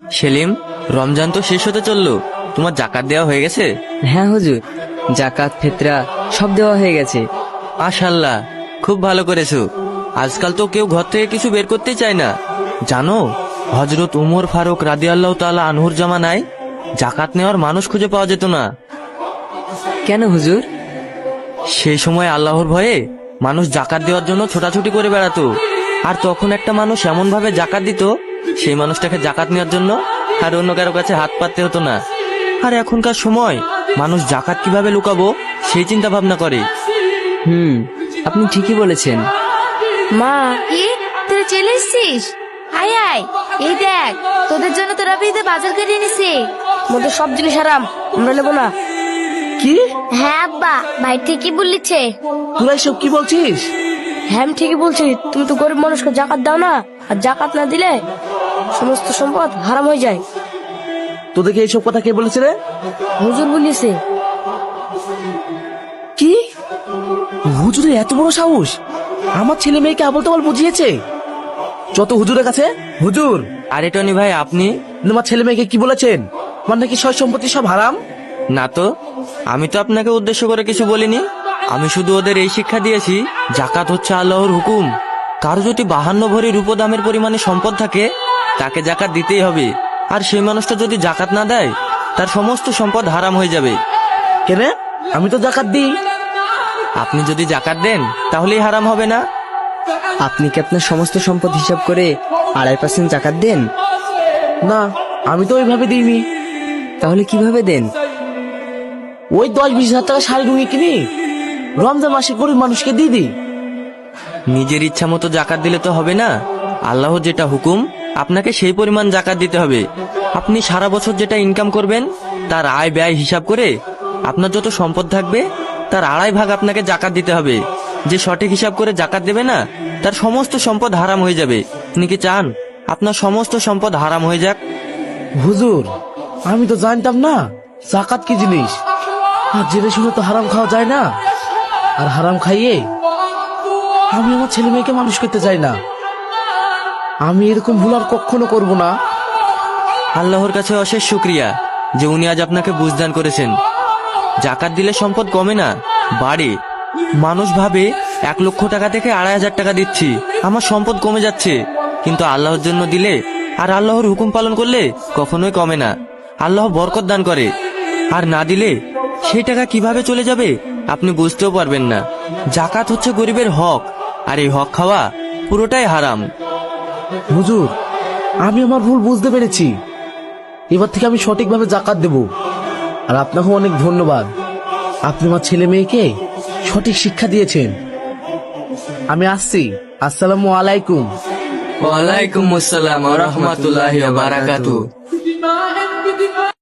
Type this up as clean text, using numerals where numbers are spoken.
সেলিম, রমজান তো শেষ হতে চললো, তোমার জাকাত দেওয়া হয়ে গেছে? হ্যাঁ হুজুর, জাকাত ফিতরা সব দেওয়া হয়ে গেছে। মাশাআল্লাহ, খুব ভালো করেছো। আজকাল তো কেউ ঘর থেকে কিছু বের করতেই চায় না। জানো, হযরত উমর ফারুক রাদিয়াল্লাহু তাআলা আনহুর জামানায় জাকাত নেওয়ার মানুষ খুঁজে পাওয়া যেত না। কেন হুজুর? সেই সময় আল্লাহর ভয়ে মানুষ জাকাত দেওয়ার জন্য ছোটাছুটি করে বেড়াতো। আর তখন একটা মানুষ এমন ভাবে জাকাত দিত, সেই মানুষটাকে জাকাত নেওয়ার জন্য আর অন্য কারো কাছে হাত পাততে হতো না। আর এখনকার সময় মানুষ জাকাত কিভাবে লুকাবো সেই চিন্তা ভাবনা করে। আপনি ঠিকই বলেছেন। মা, কি তুই চলে এসেছিস? আয় আয়, এই দেখ তোদের জন্য তোরা ঈদে বাজার করে এনেছে। মধ্যে সব জিনিস হারাম, আমরা নেবো না। কি? হ্যাঁ আব্বা, ভাই ঠিকই বলেছে। তোরা এসব কি বলছিস? হ্যাঁ আমি ঠিকই বলছি, তুমি তো গরিব মানুষকে জাকাত দাও না, আর জাকাত না দিলে সমস্ত সম্পদ হারাম হয়ে যায়। তোদেরকে এইসব কথা কে বলেছে রে? হুজুর বলিয়েছে। কি? হুজুরের এত বড় সাহস! আমার ছেলে মেয়েকে আবল তাবল বুঝিয়েছে। যত হুজুরের কাছে। হুজুর, আরে টনি ভাই, আপনি? তোমার ছেলে মেয়েকে কি বলেছেন? মানে কি সয় সম্পত্তি সব হারাম? না তো, আমি তো আপনাকে উদ্দেশ্য করে কিছু বলিনি। আমি শুধু ওদের এই শিক্ষা দিয়েছি, জাকাত হচ্ছে আল্লাহর হুকুম। কারো যদি 52 ভরি রূপো দামের পরিমাণে সম্পদ থাকে, তাকে জাকাত দিতেই হবে। আর সেই মানুষটা যদি জাকাত না দেয়, তার সমস্ত সম্পদ হারাম হয়ে যাবে। কেন? আমি তো জাকাত দিই। আপনি যদি জাকাত দেন তাহলেই হারাম হবে না। আপনি কি আপনার সমস্ত সম্পদ হিসাব করে 2.5% জাকাত দেন? না, আমি তো ওইভাবে দিইনি। তাহলে কিভাবে দেন? ওই 10-20 হাজার টাকা শাড়ি রুঙি কিনি, রমজান মাসে গরিব মানুষকে দিয়ে দিই। নিজের ইচ্ছা মতো জাকাত দিলে তো হবে না। আল্লাহ যেটা হুকুম, আপনাকে সেই পরিমাণ জাকাত দিতে হবে। আপনি সারা বছর যেটা ইনকাম করবেন, তার আয় ব্যয় হিসাব করে আপনার যত সম্পদ থাকবে তার 2.5 ভাগ আপনাকে জাকাত দিতে হবে। যে সঠিক হিসাব করে জাকাত দেবে না, তার সমস্ত সম্পদ হারাম হয়ে যাবে। আপনি কি চান আপনার সমস্ত সম্পদ হারাম হয়ে যাক? হুজুর, আমি তো জানতাম না জাকাত কি জিনিস। আর জেনে শুনে তো হারাম খাওয়া যায় না। আর হারাম খাইয়ে আমি আমার ছেলে মেয়েকে মানুষ করতে চাই না। আমি এরকম ভুল আর কখনো করবো না। আল্লাহর কাছে অশেষ শুকরিয়া যে উনি আজ আপনাকে বুঝদান করেছেন। জাকাত দিলে সম্পদ কমে না, বাড়ে। মানুষ ভাবে 1 লক্ষ টাকা থেকে 2.5 টাকা দিচ্ছি, আমার সম্পদ কমে যাচ্ছে। কিন্তু আল্লাহর জন্য দিলে আর আল্লাহর হুকুম পালন করলে কখনোই কমে না। আল্লাহ বরকত দান করে। আর না দিলে সেই টাকা কিভাবে চলে যাবে আপনি বুঝতেও পারবেন না। জাকাত হচ্ছে গরিবের হক, আর এই হক খাওয়া পুরোটাই হারাম। হুজুর, আমি আমার ভুল বুঝতে পেরেছি। এবার থেকে আমি সঠিকভাবে জাকাত দেব। আর আপনাকে অনেক ধন্যবাদ। আপনি আমার ছেলে মেয়েকে সঠিক শিক্ষা দিয়েছেন। আমি আসছি। আসসালামু আলাইকুম। ওয়ালাইকুম আসসালাম ওয়া রাহমাতুল্লাহি ওয়া বারাকাতুহু।